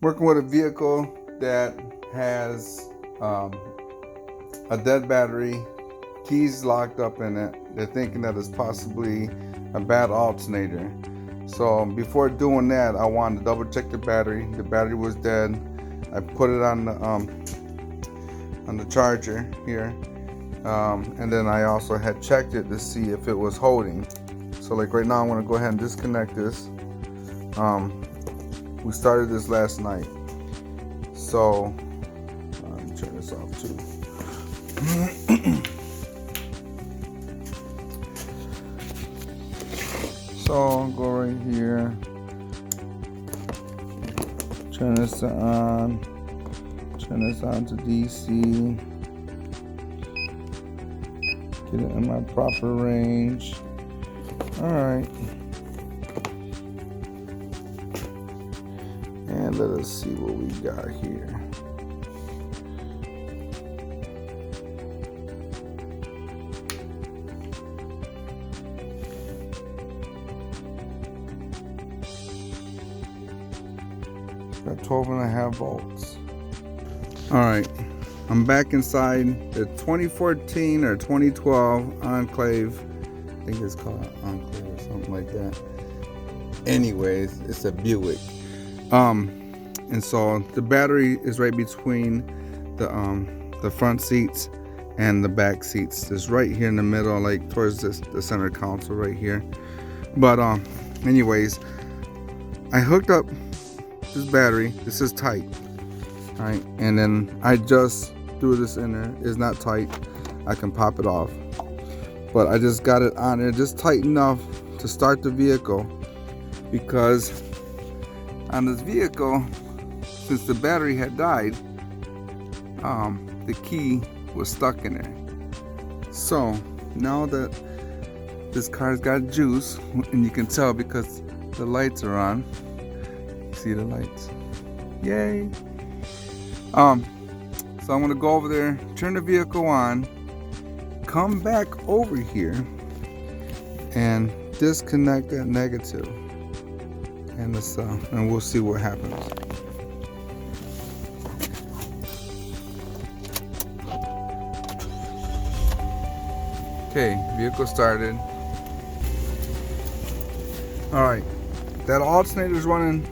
working with a vehicle that has a dead battery, keys locked up in it. They're thinking that it's possibly a bad alternator. So before doing that, I wanted to double check the battery. The battery was dead. I put it on the charger here, and then I also had checked it to see if it was holding. So like right now, I'm gonna go ahead and disconnect this. We started this last night, so let me turn this off too. So I'll go right here, turn this on to DC, get it in my proper range. Alright, and let us see what we got here. Got 12.5 volts. Alright, I'm back inside the 2014 or 2012 Enclave. I think it's called Enclave or something like that. Anyways, it's a Buick. And so the battery is right between the front seats and the back seats. It's right here in the middle, like towards the center console right here. But anyways, I hooked up this battery. This is tight, all right, and then I just threw this in there. It's not tight. I can pop it off, but I just got it on there just tight enough to start the vehicle, because on this vehicle, since the battery had died, the key was stuck in there. So now that this car's got juice, and you can tell because the lights are on. See the lights? Yay! So I'm gonna go over there, turn the vehicle on, come back over here, and disconnect that negative, and we'll see what happens. Okay, vehicle started. All right, that alternator's running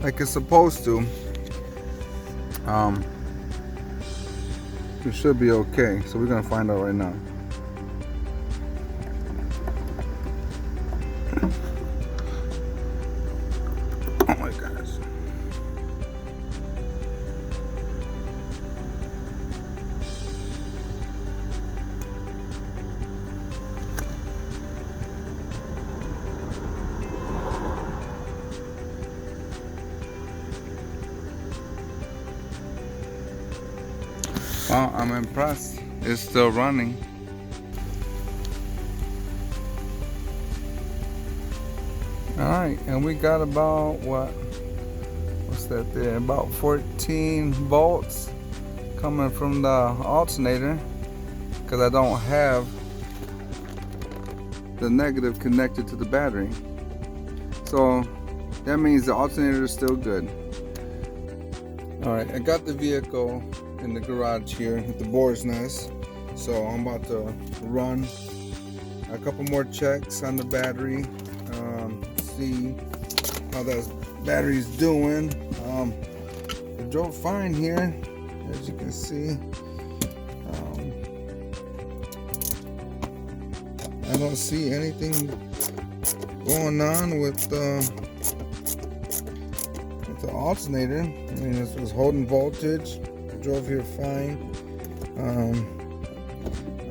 like it's supposed to. It should be okay, so we're gonna find out right now. Oh my gosh. Well, I'm impressed. It's still running. Alright, and we got about what's that there? About 14 volts coming from the alternator, because I don't have the negative connected to the battery. So that means the alternator is still good. Alright, I got the vehicle in the garage here at the boar's nest, so I'm about to run a couple more checks on the battery, see how that battery's doing. It drove fine here, as you can see. I don't see anything going on with the alternator. I mean, it was holding voltage. Drove here fine.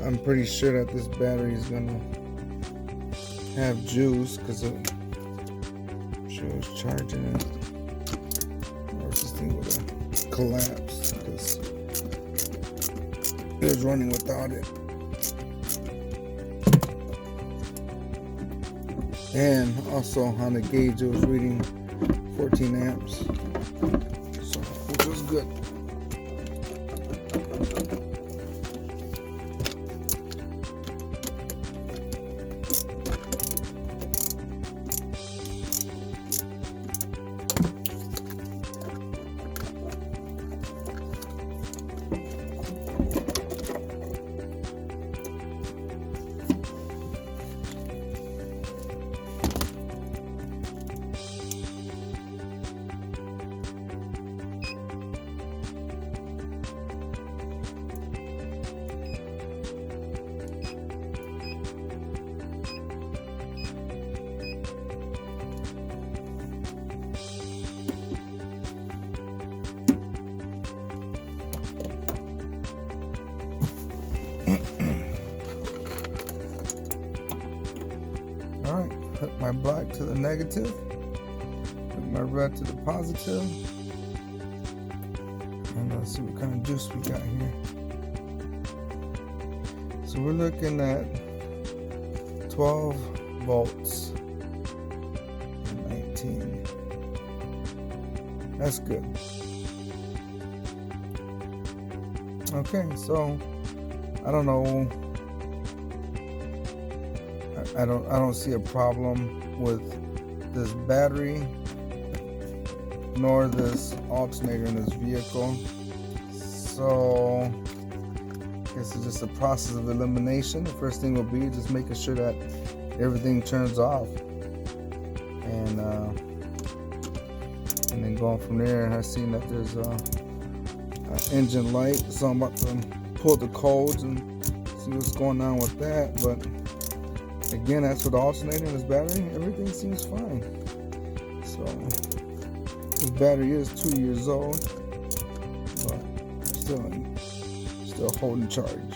I'm pretty sure that this battery is gonna have juice, because I'm sure it's charging it. Or this thing would have collapsed because it was running without it. And also on the gauge, it was reading 14 amps, so which was good. my black to the negative, put my red to the positive, and let's see what kind of juice we got here. So we're looking at 12 volts and 19. That's good. Okay, so I don't know. I don't see a problem with this battery nor this alternator in this vehicle. So I guess it's just a process of elimination. The first thing will be just making sure that everything turns off, and then going from there. I've seen that there's an engine light, so I'm about to pull the codes and see what's going on with that. But again, as for the alternator and this battery, everything seems fine. So this battery is 2 years old, but still holding charge.